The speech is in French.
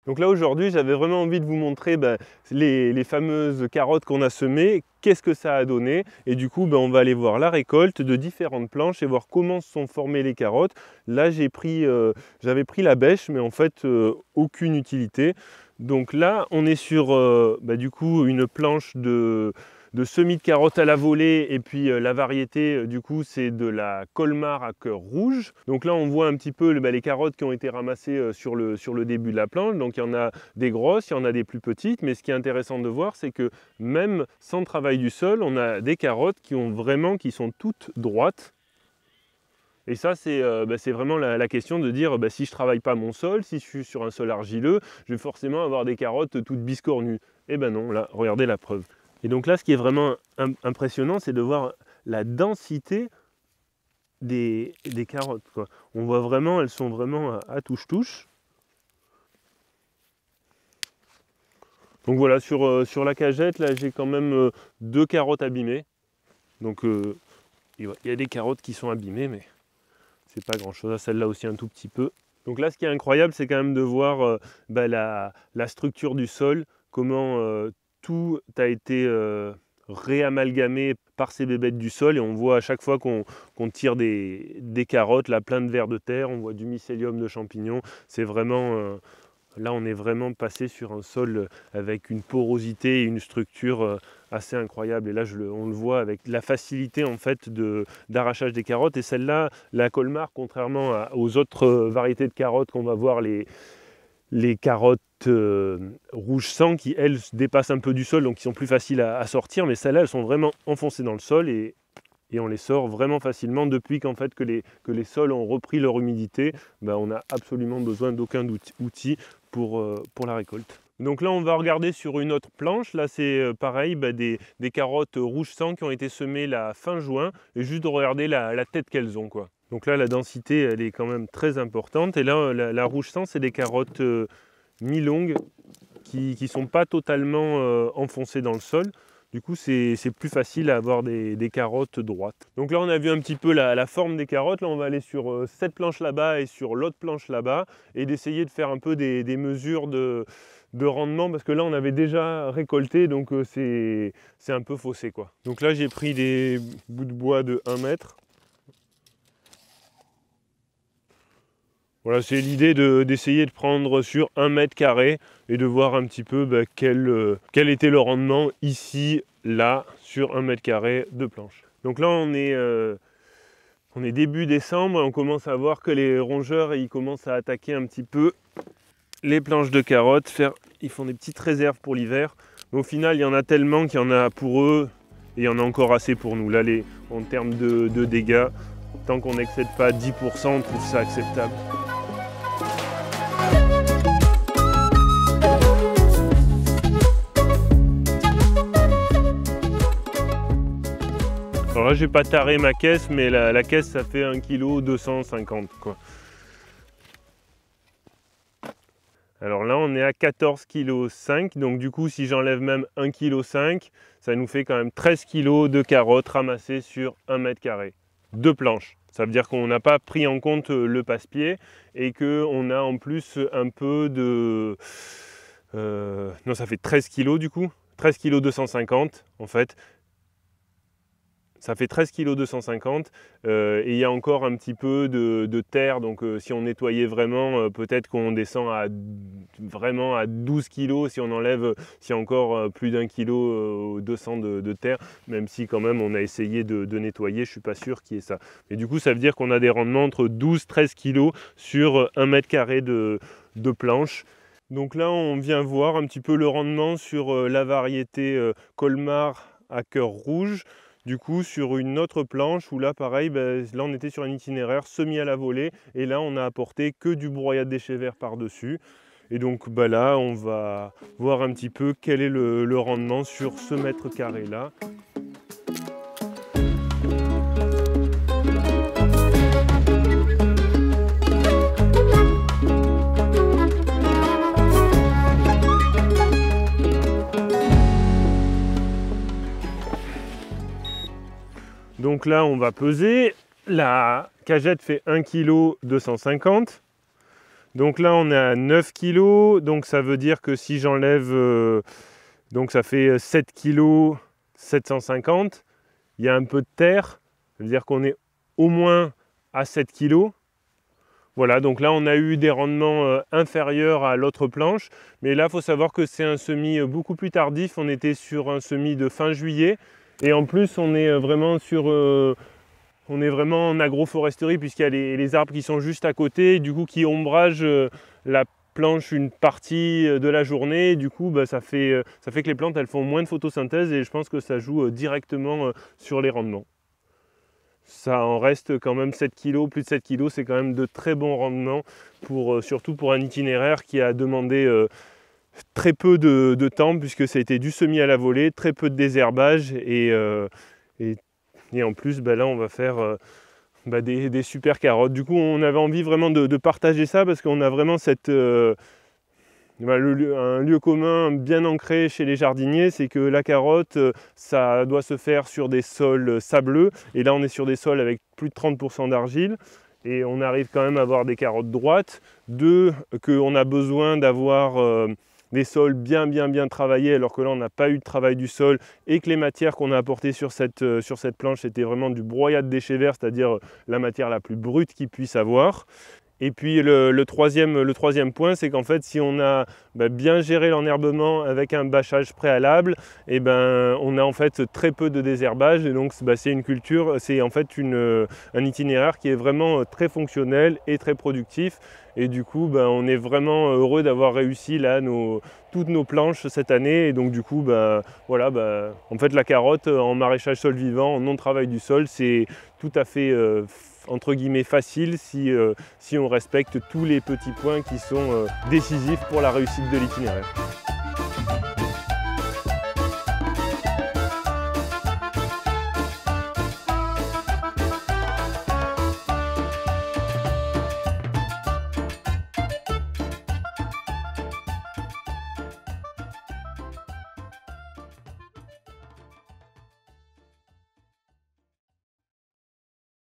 Donc là aujourd'hui j'avais vraiment envie de vous montrer les fameuses carottes qu'on a semées, qu'est-ce que ça a donné, et du coup on va aller voir la récolte de différentes planches et voir comment se sont formées les carottes. Là j'avais pris la bêche, mais en fait aucune utilité. Donc là on est sur du coup une planche de semis de carottes à la volée, et puis la variété du coup c'est de la Colmar à cœur rouge. Donc là on voit un petit peu les carottes qui ont été ramassées sur le début de la planche. Donc il y en a des grosses, il y en a des plus petites, mais ce qui est intéressant de voir, c'est que même sans travail du sol, on a des carottes qui sont toutes droites. Et ça, c'est vraiment la question de dire, si je ne travaille pas mon sol, si je suis sur un sol argileux, je vais forcément avoir des carottes toutes biscornues. Eh ben non, là, regardez la preuve. Et donc là, ce qui est vraiment impressionnant, c'est de voir la densité des carottes, quoi. On voit vraiment, elles sont vraiment à touche-touche. Donc voilà, sur la cagette, là, j'ai quand même 2 carottes abîmées. Donc il y a des carottes qui sont abîmées, mais c'est pas grand-chose. Celle-là aussi un tout petit peu. Donc là, ce qui est incroyable, c'est quand même de voir la structure du sol, comment tout a été réamalgamé par ces bébêtes du sol, et on voit à chaque fois qu'on tire des carottes, là, plein de vers de terre, on voit du mycélium de champignons. C'est vraiment là, on est vraiment passé sur un sol avec une porosité et une structure assez incroyable. Et là, on le voit avec la facilité en fait d'arrachage des carottes. Et celle-là, la Colmar, contrairement aux autres variétés de carottes qu'on va voir, les carottes rouge sang, qui elles dépassent un peu du sol, donc qui sont plus faciles à sortir. Mais celles-là, elles sont vraiment enfoncées dans le sol, et on les sort vraiment facilement. Depuis qu'en fait que les sols ont repris leur humidité, on n'a absolument besoin d'aucun outil pour la récolte. Donc là on va regarder sur une autre planche. Là c'est pareil, des carottes rouge sang qui ont été semées la fin juin, et juste de regarder la tête qu'elles ont, quoi. Donc là la densité elle est quand même très importante, et là la rouge sang c'est des carottes mi-longues qui ne sont pas totalement enfoncées dans le sol. Du coup, c'est plus facile à avoir des carottes droites. Donc là, on a vu un petit peu la forme des carottes. Là, on va aller sur cette planche là-bas et sur l'autre planche là-bas, et d'essayer de faire un peu des mesures de rendement, parce que là, on avait déjà récolté, donc c'est un peu faussé, quoi. Donc là, j'ai pris des bouts de bois de 1 mètre. Voilà, c'est l'idée d'essayer de prendre sur 1 mètre carré et de voir un petit peu quel était le rendement ici, là, sur 1 mètre carré de planche. Donc là, on est début décembre, et on commence à voir que les rongeurs ils commencent à attaquer un petit peu les planches de carottes. Ils font des petites réserves pour l'hiver. Mais au final, il y en a tellement qu'il y en a pour eux, et il y en a encore assez pour nous. Là, en termes de dégâts, tant qu'on n'excède pas 10%, on trouve ça acceptable. Alors là, j'ai pas taré ma caisse, mais la caisse, ça fait 1,250 kg, quoi. Alors là, on est à 14,5 kg. Donc du coup, si j'enlève même 1,5 kg, ça nous fait quand même 13 kg de carottes ramassées sur 1 mètre carré. 2 planches. Ça veut dire qu'on n'a pas pris en compte le passe-pied, et qu'on a en plus un peu de... Non, ça fait 13 kg du coup. 13,250 kg en fait. Ça fait 13,250 kg, et il y a encore un petit peu de terre, donc si on nettoyait vraiment, peut-être qu'on descend vraiment à 12 kg si on enlève, s'il y a encore plus d'1,2 kg de terre, même si quand même on a essayé de nettoyer, je ne suis pas sûr qu'il y ait ça. Et du coup ça veut dire qu'on a des rendements entre 12-13 kg sur 1 mètre carré de planche. Donc là on vient voir un petit peu le rendement sur la variété Colmar à cœur rouge. Du coup, sur une autre planche où là, pareil, là on était sur un itinéraire semi à la volée, et là on a apporté que du broyat de déchets verts par-dessus. Et donc là, on va voir un petit peu quel est le rendement sur ce mètre carré là. Donc là, on va peser. La cagette fait 1,250 kg. Donc là on est à 9 kg, donc ça veut dire que si j'enlève, donc ça fait 7 kg 750, il y a un peu de terre, ça veut dire qu'on est au moins à 7 kg. Voilà, donc là on a eu des rendements inférieurs à l'autre planche, mais là il faut savoir que c'est un semis beaucoup plus tardif, on était sur un semis de fin juillet, et en plus on est vraiment en agroforesterie, puisqu'il y a les arbres qui sont juste à côté, et du coup qui ombragent la planche une partie de la journée, et du coup ça fait que les plantes elles font moins de photosynthèse, et je pense que ça joue directement sur les rendements. Ça en reste quand même 7 kg, plus de 7 kg, c'est quand même de très bons rendements, surtout pour un itinéraire qui a demandé très peu de temps, puisque ça a été du semis à la volée, très peu de désherbage, et en plus là on va faire des super carottes. Du coup on avait envie vraiment de partager ça, parce qu'on a vraiment un lieu commun bien ancré chez les jardiniers, c'est que la carotte, ça doit se faire sur des sols sableux, et là on est sur des sols avec plus de 30% d'argile, et on arrive quand même à avoir des carottes droites. Qu'on a besoin d'avoir des sols bien travaillés, alors que là on n'a pas eu de travail du sol, et que les matières qu'on a apportées sur cette planche c'était vraiment du broyat de déchets verts, c'est-à-dire la matière la plus brute qu'il puisse avoir. Et puis le troisième point, c'est qu'en fait, si on a bien géré l'enherbement avec un bâchage préalable, et on a en fait très peu de désherbage, et donc c'est une culture, c'est en fait un itinéraire qui est vraiment très fonctionnel et très productif. Et du coup, on est vraiment heureux d'avoir réussi là toutes nos planches cette année. Et donc du coup, voilà, en fait la carotte en maraîchage sol vivant, en non-travail du sol, c'est tout à fait entre guillemets facile si on respecte tous les petits points qui sont décisifs pour la réussite de l'itinéraire.